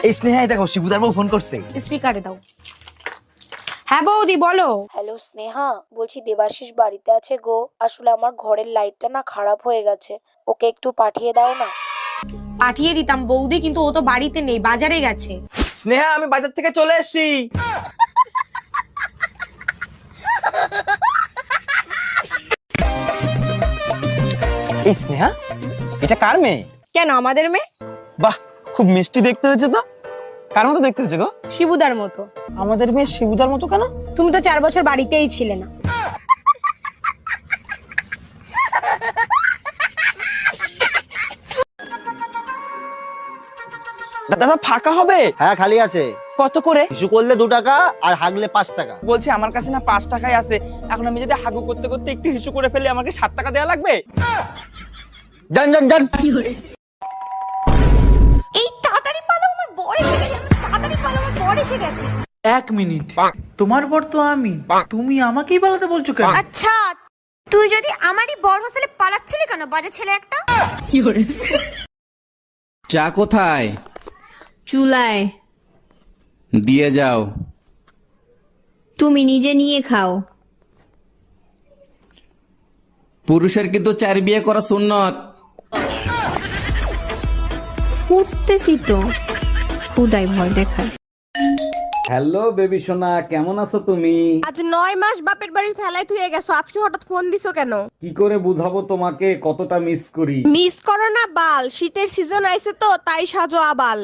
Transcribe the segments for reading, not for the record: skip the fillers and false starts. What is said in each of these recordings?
এই স্নেহাই দেখো শিবুদার বউ ফোন করছে। স্পিকারে দাও। হ্যাঁ বৌদি বলো। হ্যালো স্নেহা, বলছি দেবাশিস বাড়িতে আছে গো। আসলে আমার ঘরের লাইটটা না খারাপ হয়ে গেছে, ওকে একটু পাঠিয়ে দাও না। পাঠিয়ে দিতাম বৌদি, কিন্তু ও তো বাড়িতে নেই, বাজারে গেছে। স্নেহা আমি বাজার থেকে চলে এসেছি। এই স্নেহা, এটা কার মেয়ে? কেন, আমাদের মেয়ে। বাহ, খুব মিষ্টি দেখতে হয়েছে তো। কার মতো দেখতে হয়েছে গো? শিবুদার মতো। আমাদের মেয়ে শিবুদার মতো কেন? তুমি তো 4 বছর বাড়িতেই ছিলে না। দাদা ফাঁকা হবে? হ্যাঁ খালি আছে। কত করে? ইস্যু করলে 2 টাকা আর হাগলে 5 টাকা। বলছি আমার কাছে না 5 টাকাই আছে। এখন আমি যদি হাগু করতে করতে একটু হিসু করে ফেলি, আমাকে 7 টাকা দেওয়া লাগবে? জান জান জান। এই তাড়াতাড়ি পালো, আমার বর এসে গেছে। তাড়াতাড়ি পালো, আমার বর এসে গেছে। 1 মিনিট, তোমার বর তো আমি, তুমি আমাকেই পালাতে বলছো কেন? আচ্ছা, তুই যদি আমারই বর হোস্টেলে পালাচ্ছিলি কেন, বাজে ছেলে একটা। চা কোথায়? চুলায়। দিয়ে যাও। তুমি নিজে নিয়ে খাও। পুরুষের কিন্তু 4 বিয়ে করা সুন্নত। উঠতেছি তো, খুদাই ভয় দেখায়। হ্যালো বেবি সোনা, কেমন আছো তুমি? আজ 9 মাস বাপের বাড়ি ফেলাই তুই গেছো, আজকে হঠাৎ ফোন দিছো কেন? কি করে বুঝাবো তোমাকে কতটা মিস করি? মিস করো না বাল, শীতের সিজন আইছে তো তাই সাজো আবাল।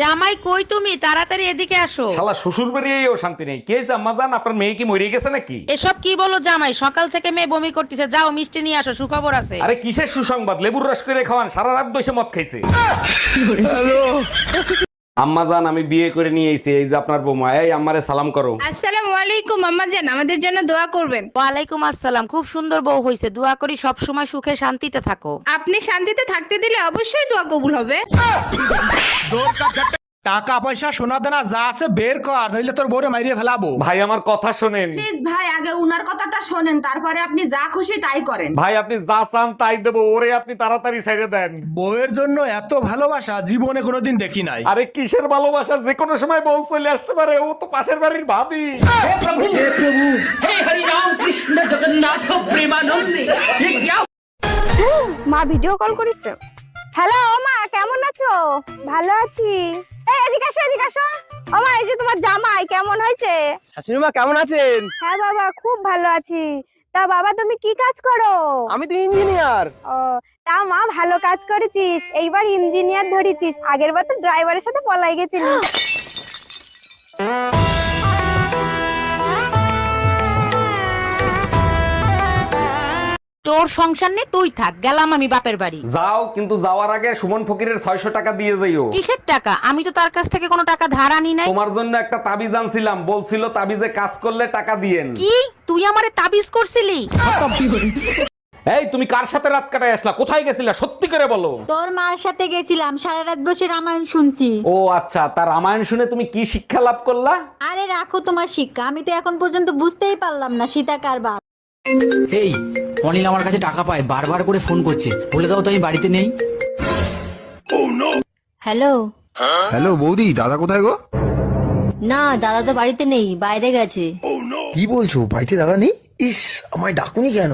জামাই কই তুমি, তাড়াতাড়ি এদিকে আসো। শালা শ্বশুর বাড়িয়েও শান্তি নেই। কে জাম্মা জান, আপনার মেয়ে কি মরে গেছে নাকি? এসব কি বলো জামাই, সকাল থেকে মেয়ে বমি করতেছে। যাও মিষ্টি নিয়ে আসো, সুখবর আছে। আরে কিসের সুসংবাদ? লেবুর রস করে খাওয়ান, সারা রাত বসে মদ খাইছে। আম্মা জান, আমি বিয়ে করে নিয়ে এসেছি, এই যে আপনার বৌমা। এই আম্মারে সালাম করো। আসসালামু আলাইকুম আম্মা জান, আমাদের জন্য দোয়া করবেন। ওয়ালাইকুম আসসালাম। খুব সুন্দর বউ হইছে, দোয়া করি সব সময় সুখে শান্তিতে থাকো। আপনি শান্তিতে থাকতে দিলে অবশ্যই দোয়া কবুল হবে। টাকা পয়সা সোনা দানা যা আছে বের কর, নইলে তোর বউরে মাইরিয়ে ফেলাবো। ভাই আমার কথা শোনেন। প্লিজ ভাই, আগে উনার কথাটা শোনেন, তারপরে আপনি যা খুশি তাই করেন। ভাই আপনি যা চান তাই দেবো, ওরে আপনি তাড়াতাড়ি ছেড়ে দেন। বউয়ের জন্য এত ভালোবাসা জীবনে কোনোদিন দেখি নাই। আরে কিসের ভালোবাসা, যে কোনো সময় বউ চলে আসতে পারে, ও তো পাশের বাড়ির ভাবি। মা ভিডিও কল করেছে। হ্যালো মা, কেমন আছো? ভালো আছি। এই এদিকে আসো, এদিকে আসো। ও মা, এই যে তোমার জামাই কেমন হয়েছে? শাশুড়ি মা কেমন আছেন? হ্যাঁ বাবা, খুব ভালো আছি। তা বাবা তুমি কি কাজ করো? আমি তো ইঞ্জিনিয়ার। ও, তা মা ভালো কাজ করেছিস, এইবার ইঞ্জিনিয়ার ধরেছিস, আগের বার তো ড্রাইভারের সাথে পলাই গেছিলিস। তোর সংসার নেই, তুই থাক, গেলাম আমি বাপের বাড়ি। যাও, কিন্তু যাওয়ার আগে সুমন ফকিরের 600 টাকা দিয়ে যাইও। কিসের টাকা? আমি তো তার কাছ থেকে কোনো টাকা ধার আনি নাই। তোমার জন্য একটা তাবিজ আনছিলাম, বলছিল তাবিজে কাজ করলে টাকা দিয়েন। কি তুই আমারে তাবিজ করছিলি? এই তুমি কার সাথে রাত কাটায় আসলা? কোথায় গেছিলা সত্যি করে বলো। তোর মার সাথে গেছিলাম, সারা রাত বসে রামায়ণ শুনছি। ও আচ্ছা, তার রামায়ণ শুনে তুমি কি শিক্ষা লাভ করলা? আরে রাখো তোমার শিক্ষা, আমি তো এখন পর্যন্ত বুঝতেই পারলাম না সীতা কার বাপ। এই অনিল আমার কাছে টাকা পায়, বারবার করে ফোন করছে, বলে দাও তো আমি বাড়িতে নেই। হ্যালো। হ্যালো বৌদি, দাদা কোথায় গো? না, দাদা তো বাড়িতে নেই, বাইরে গেছে। কি বলছো, বাড়িতে দাদা নেই? ইস, আমায় ডাকুনি কেন?